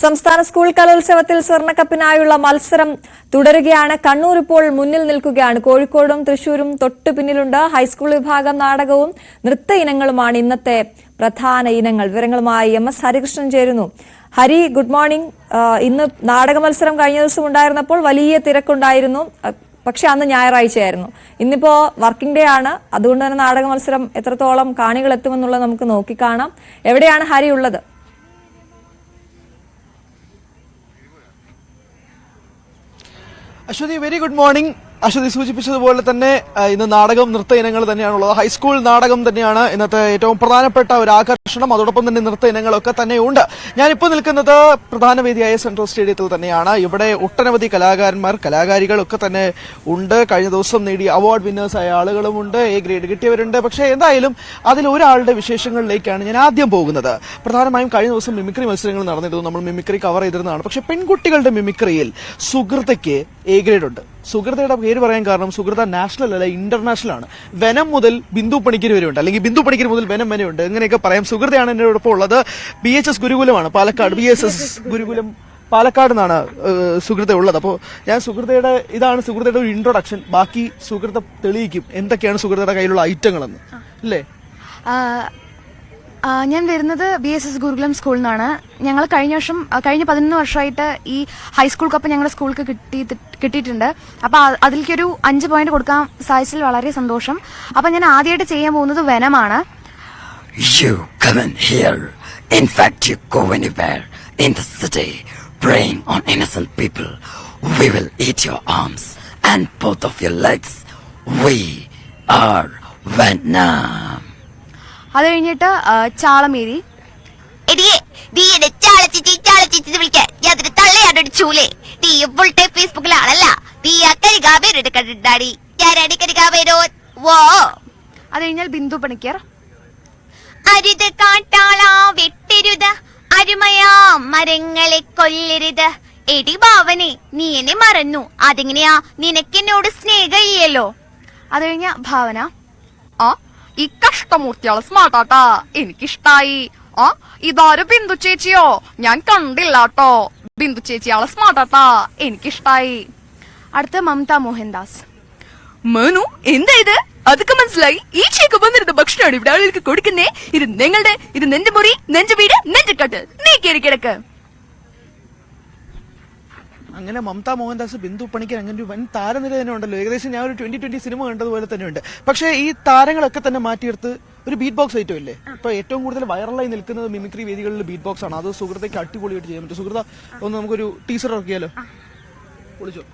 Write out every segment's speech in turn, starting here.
സംസ്ഥാന സ്കൂൾ കലോത്സവത്തിൽ സ്വർണ്ണക്കപ്പിനായുള്ള മത്സരം തുടരുകയാണ്. കണ്ണൂർ ഇപ്പോൾ മുന്നിൽ നിൽക്കുകയാണ്. കോഴിക്കോടും തൃശൂരും തൊട്ടു പിന്നിലുണ്ട്. ഹൈസ്കൂൾ വിഭാഗം നാടകവും നൃത്ത ഇനങ്ങളുമാണ് ഇന്നത്തെ പ്രധാന ഇനങ്ങൾ. വിവരങ്ങളുമായി MS ഹരികൃഷ്ണൻ ചേരുന്നു. Hari, good morning. ഇന്ന് നാടക മത്സരം കഴിഞ്ഞ ദിവസം ഉണ്ടായിരുന്നപ്പോൾ വലിയ തിരക്കുണ്ടായിരുന്നു. പക്ഷെ അന്ന് ഞായറാഴ്ചയായിരുന്നു. ഇന്നിപ്പോ വർക്കിംഗ് ഡേ ആണ്. അതുകൊണ്ട് തന്നെ നാടക മത്സരം എത്രത്തോളം കാണികൾ എത്തുമെന്നുള്ളത് നമുക്ക് നോക്കിക്കാണാം. എവിടെയാണ് ഹരി ഉള്ളത്? Ashwathy, very good morning. Ashwathy സൂചിപ്പിച്ചതുപോലെ തന്നെ ഇന്ന് നാടകം നൃത്ത ഇനങ്ങൾ തന്നെയാണുള്ളത്. ഹൈസ്കൂൾ നാടകം തന്നെയാണ് ഇന്നത്തെ ഏറ്റവും പ്രധാനപ്പെട്ട ഒരു ആകർഷണം. അതോടൊപ്പം തന്നെ നൃത്ത ഇനങ്ങളൊക്കെ തന്നെയുണ്ട്. ഞാനിപ്പോൾ നിൽക്കുന്നത് പ്രധാന വേദിയായ സെൻട്രൽ സ്റ്റേഡിയത്തിൽ തന്നെയാണ്. ഇവിടെ ഒട്ടനവധി കലാകാരികൾ ഒക്കെ തന്നെ ഉണ്ട്. കഴിഞ്ഞ ദിവസം നേടിയ അവാർഡ് വിന്നേഴ്സായ ആളുകളുമുണ്ട്, A ഗ്രേഡ് കിട്ടിയവരുണ്ട്. പക്ഷേ എന്തായാലും അതിൽ ഒരാളുടെ വിശേഷങ്ങളിലേക്കാണ് ഞാൻ ആദ്യം പോകുന്നത്. പ്രധാനമായും കഴിഞ്ഞ ദിവസം മിമിക്രി മത്സരങ്ങൾ നടന്നിരുന്നു. നമ്മൾ മിമിക്രി കവർ ചെയ്തിരുന്നതാണ്. പക്ഷേ പെൺകുട്ടികളുടെ മിമിക്രിയിൽ സുഹൃതയ്ക്ക് A ഗ്രേഡ് ഉണ്ട്. സുഹൃതയുടെ പേര് പറയാൻ കാരണം സുഹൃത നാഷണൽ അല്ല, ഇന്റർനാഷണൽ ആണ്. വെനം മുതൽ ബിന്ദു പണിക്കർ വരെയുണ്ട്, അല്ലെങ്കിൽ ബിന്ദു പണിക്കർ മുതൽ വെനം വരെയുണ്ട്. എങ്ങനെയൊക്കെ പറയാം. സുഹൃതയാണ് എന്നോടൊപ്പം ഉള്ളത്. BHS ഗുരുകുലമാണ് പാലക്കാട്. BSS ഗുരുകുലം പാലക്കാട് നിന്നാണ് സുഹൃത ഉള്ളത്. അപ്പോൾ ഞാൻ ഇതാണ് സുഹൃതയുടെ ഒരു ഇൻട്രൊഡക്ഷൻ. ബാക്കി സുഹൃത തെളിയിക്കും എന്തൊക്കെയാണ് സുഹൃതയുടെ കയ്യിലുള്ള ഐറ്റങ്ങളെന്ന്, അല്ലേ? ഞാൻ വരുന്നത് BSS ഗുരുകുലം സ്കൂളിൽ നിന്നാണ്. ഞങ്ങൾ കഴിഞ്ഞ 11 വർഷമായിട്ട് ഈ ഹൈസ്കൂൾ കപ്പ് ഞങ്ങളുടെ സ്കൂൾക്ക് കിട്ടിയിട്ടുണ്ട്. അപ്പൊ അതിലേക്കൊരു 5 പോയിന്റ് കൊടുക്കാൻ സാധിച്ചതിൽ വളരെ സന്തോഷം. അപ്പൊ ഞാൻ ആദ്യമായിട്ട് ചെയ്യാൻ പോകുന്നത് വെനമാണ്. You come in here. In fact, you go anywhere in the city, preying on innocent people. We will eat your arms and both of your legs. We are Venom. അത് കഴിഞ്ഞിട്ട് ചാളമേരി. അത് കഴിഞ്ഞാൽ ബിന്ദു പണിക്കർ. അരുത് കാട്ടാള വെട്ടരുത്, അരുമയാ മരങ്ങളെ കൊല്ലരുത്. എടി ഭാവനെ, നീ എന്നെ മറന്നു, അതെങ്ങനെയാ? നിനക്കെന്നോട് സ്നേഹമില്ലല്ലോ. അത് കഴിഞ്ഞ ഭാവന. ഈ കഷ്ടമൂർത്തിയാള് സ്മാർട്ടാട്ടാ, എനിക്കിഷ്ടായി. ഇതാര് ബിന്ദു ചേച്ചിയോ? ഞാൻ കണ്ടില്ലാട്ടോ. ബിന്ദു ചേച്ചിയാള് സ്മാർട്ടാട്ടാ, എനിക്കിഷ്ടായി. അടുത്ത മമത മോഹൻദാസ്. മനു, എന്താ ഇത്? അതൊക്കെ മനസ്സിലായി. ഈച്ചയൊക്കെ വന്നിരുന്ന ഭക്ഷണമാണ് ഇവിടെ ആളുകൾക്ക് കൊടുക്കുന്നേ. ഇത് നിന്റെ മുറി, നെഞ്ച വീട്, നെഞ്ചക്കാട്ട്. നീ കയറി കിടക്ക്. അങ്ങനെ മമത മോഹൻദാസ്, ബിന്ദു പണിക്കർ, അങ്ങനെ ഒരു വൻ താരനിര തന്നെ ഉണ്ടല്ലോ. ഏകദേശം ഞാൻ ഒരു 2020 സിനിമ കണ്ടതുപോലെ തന്നെയുണ്ട്. പക്ഷേ ഈ താരങ്ങളൊക്കെ തന്നെ മാറ്റിയെടുത്ത് ഒരു ബീറ്റ് ബോക്സ് ഐറ്റം ഇല്ലേ? ഇപ്പൊ ഏറ്റവും കൂടുതൽ വൈറലായി നിൽക്കുന്നത് മിമിക്രി വേദികളിൽ ബീറ്റ് ബോക്സ് ആണ്. അത് സുഹൃത്തേക്ക് അടിപൊളിയായിട്ട് ചെയ്യാൻ പറ്റും. സുഹൃത, ഒന്ന് നമുക്കൊരു ടീസർ ഇറക്കിയാലോ? വിളിച്ചോ.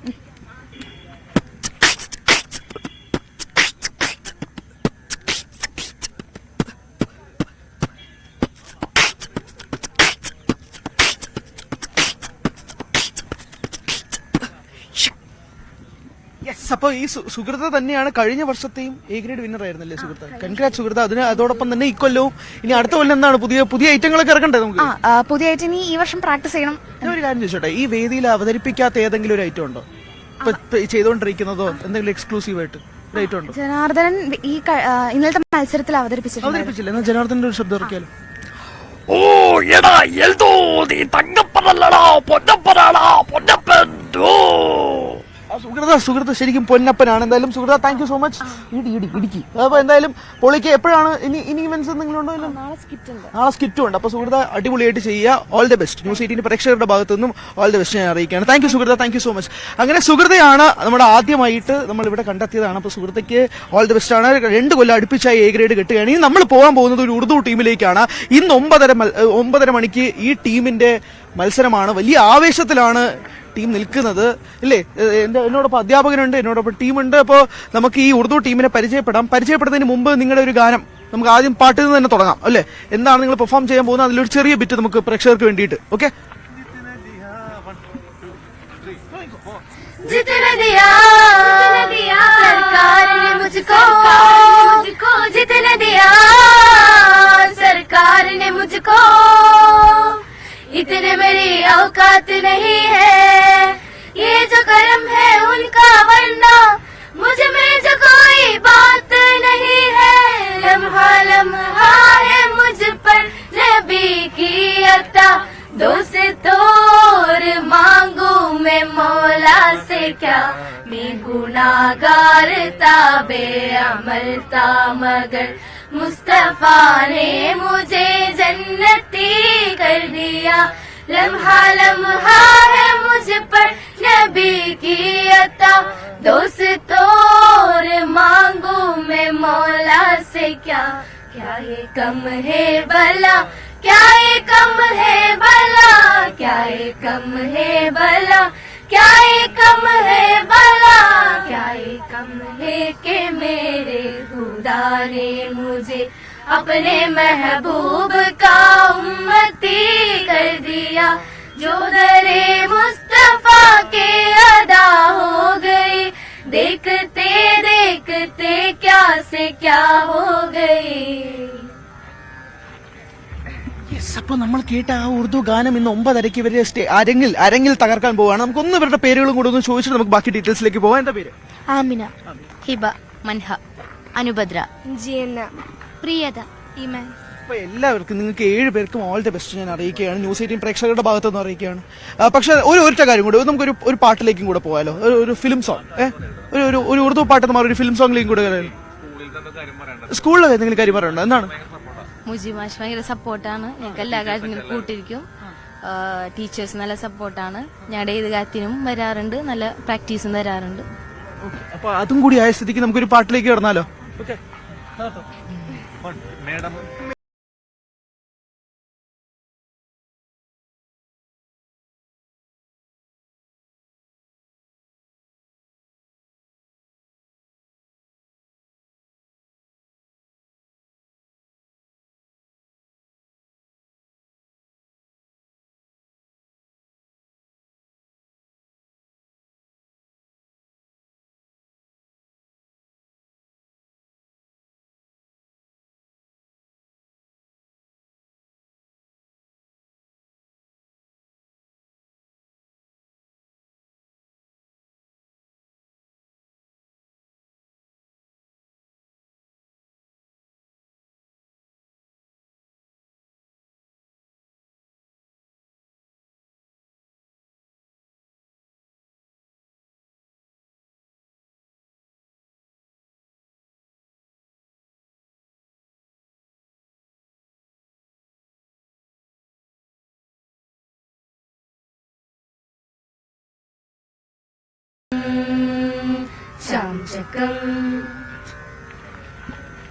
അപ്പൊ ഈ സുഹൃത തന്നെയാണ് കഴിഞ്ഞ വർഷത്തെയും A ഗ്രേഡ് വിന്നർ ആയിരുന്നല്ലേ സുഹൃത്ത? കൺഗ്രാറ്റ് സുഹൃത. അതോടൊപ്പം തന്നെ ഇക്കൊല്ലവും ഇനി അടുത്ത കൊല്ലം എന്താണ് പുതിയ ഐറ്റങ്ങളൊക്കെ ഇറക്കണ്ടേ നമുക്ക്? പുതിയ ഐറ്റം ഈ വർഷം പ്രാക്ടീസ് ചെയ്യണം. ഒരു കാര്യം ചോദിച്ചോട്ടെ, ഈ വേദിയിൽ അവതരിപ്പിക്കാത്ത ഏതെങ്കിലും ഒരു ഐറ്റം ഉണ്ടോ ചെയ്തോണ്ടിരിക്കുന്നതോ? എന്തെങ്കിലും എക്സ്ക്ലൂസീവ് ആയിട്ട് ഒരു ഐറ്റം ഉണ്ടോ? ജനാർദ്ദനൻ ഈ ഇന്നലത്തെ മത്സരത്തിൽ അവതരിപ്പിച്ചില്ല. എന്നാൽ ജനാർദ്ദന്റെ ഒരു ശബ്ദം ഇറക്കിയാലോ? ഓ എടാ എൽദോ, നീ തങ്കപ്പനല്ലടാ, പൊന്നപ്പനാടാ, പൊന്നപ്പൻ. സുഹൃത്ത് ശരിക്കും പൊന്നപ്പനാണ്. എന്തായാലും സുഹൃത്ത, thank you so much. Idukki. അപ്പൊ എന്തായാലും പൊളിക്ക്. എപ്പോഴാണ് ഇനി ഇവന്റ്സ് എന്തെങ്കിലും ഉണ്ടോ? നാളെ സ്കിറ്റും ഉണ്ട്. അപ്പൊ സുഹൃത്ത അടിപൊളിയായിട്ട് ചെയ്യുക. All the best. ന്യൂസ് 18 പ്രേക്ഷകരുടെ ഭാഗത്തു നിന്നും ഓൾ ദി ബെസ്റ്റ് ഞാൻ അറിയിക്കുകയാണ്. താങ്ക് യു സുഹൃത്ത, താങ്ക് യു സോ മച്ച്. അങ്ങനെ സുഹൃതയാണ് നമ്മുടെ ആദ്യമായിട്ട് നമ്മൾ ഇവിടെ കണ്ടെത്തിയതാണ്. അപ്പൊ സുഹൃത്തയ്ക്ക് ഓൾ ദി ബെസ്റ്റ് ആണ്. 2 കൊല്ലം അടുപ്പിച്ചായി A ഗ്രേഡ് കിട്ടുകയാണ്. ഇനി നമ്മൾ പോകാൻ പോകുന്നത് ഒരു ഉറുദു ടീമിലേക്കാണ്. ഇന്ന് 9:30 മണിക്ക് ഈ ടീമിന്റെ മത്സരമാണ്. വലിയ ആവേശത്തിലാണ് ടീം നിൽക്കുന്നത്, ഇല്ലേ? എന്നോടൊപ്പം അധ്യാപകനുണ്ട്, എന്നോടൊപ്പം ടീമുണ്ട്. അപ്പോൾ നമുക്ക് ഈ ഉറുദു ടീമിനെ പരിചയപ്പെടുന്നതിന് മുമ്പ് നിങ്ങളുടെ ഒരു ഗാനം നമുക്ക് ആദ്യം പാട്ടിൽ നിന്ന് തന്നെ തുടങ്ങാം, അല്ലേ? എന്താണ് നിങ്ങൾ പെർഫോം ചെയ്യാൻ പോകുന്നത്? അതിലൊരു ചെറിയ ബിറ്റ് നമുക്ക് പ്രേക്ഷകർക്ക് വേണ്ടിയിട്ട്. ഓക്കെ? इतने मेरी औकात नहीं है, ये जो कर्म है उनका, वरना मुझ में जो कोई बात नहीं है. लम्हा लम्हा है मुझ पर नबी की अता, दोस्तों से क्या मैं गुनाहगार ताबे अमल था मगर मुस्तफा ने मुझे जन्नती कर दिया लम्हा लम्हा है मुझ पर नबी की अता दोस्तों और मांगू मैं मौला से क्या क्या ये कम है भला क्या ये कम है भला क्या ये कम है भला क्या ये कम है भला क्या ये कम है कि मेरे खुदा ने मुझे अपने महबूब का उम्मती कर दिया जो दरे मुस्तफा के अदा हो गई देखते देखते क्या से क्या हो गई അപ്പൊ നമ്മൾ കേട്ട ആ ഉറുദു ഗാനം ഇന്ന് 9:30 ഇവരെ അരങ്ങിൽ തകർക്കാൻ പോവാണ്. നമുക്കൊന്ന് ഇവരുടെ പേരുകളും കൂടെ ഒന്ന് ചോദിച്ചിട്ട് നമുക്ക് ബാക്കി ഡീറ്റെയിൽസിലേക്ക് പോവാം. എന്താ പേര്? ആമിന, ഹിബ, മൻഹ, അനുഭദ്ര, ജിയന്ന, പ്രിയത, ഈമാൻ. അപ്പൊ എല്ലാവർക്കും നിങ്ങൾക്ക് 7 പേർക്കും ഓൾ ദി ബെസ്റ്റ് ഞാൻ അറിയിക്കുകയാണ്. ന്യൂസ് 18 പ്രേക്ഷകരുടെ ഭാഗത്തു നിന്ന് അറിയിക്കുകയാണ്. പക്ഷെ ഒറ്റ കാര്യം കൂടെ നമുക്ക് ഒരു പാട്ടിലേക്കും കൂടെ പോയാലോ? ഒരു ഫിലിം സോങ്, ഒരു ഉറുദു പാട്ട് മാറി ഒരു ഫിലിം സോങ്ങിലേക്കും കൂടെ സ്കൂളിൽ എന്തെങ്കിലും കാര്യം പറയാനുണ്ടോ? എന്താണ്? മുജി മാഷ് ഭയങ്കര സപ്പോർട്ടാണ്. ഞങ്ങൾക്ക് എല്ലാ കാര്യത്തിനും കൂട്ടിരിക്കും. ടീച്ചേഴ്സ് നല്ല സപ്പോർട്ടാണ്. ഞങ്ങളുടെ ഏത് കാര്യത്തിനും വരാറുണ്ട്, നല്ല പ്രാക്ടീസും തരാറുണ്ട്. അപ്പൊ അതും കൂടി ആയ സ്ഥിതിക്ക് നമുക്കൊരു പാട്ടിലേക്ക് കിടന്നാലോ?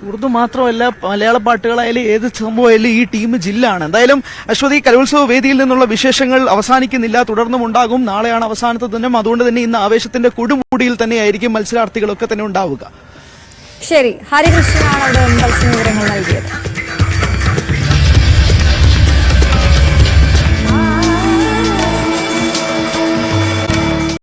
ഉറുദു മാത്രമല്ല മലയാള പാട്ടുകളായാലും ഏത് സംഭവമായാലും ഈ ടീം ജില്ലാണ്. എന്തായാലും അശ്വതി, കലോത്സവ വേദിയിൽ നിന്നുള്ള വിശേഷങ്ങൾ അവസാനിക്കുന്നില്ല, തുടർന്നും ഉണ്ടാകും. നാളെയാണ് അവസാനത്തെ ദിനം. അതുകൊണ്ട് തന്നെ ഇന്ന് ആവേശത്തിന്റെ കൊടുമുടിയിൽ തന്നെയായിരിക്കും മത്സരാർത്ഥികളൊക്കെ തന്നെ ഉണ്ടാവുക. ശരി, ഹരികൃഷ്ണനാണ് അവിടെ മത്സര വിവരങ്ങൾ നൽകിയത്.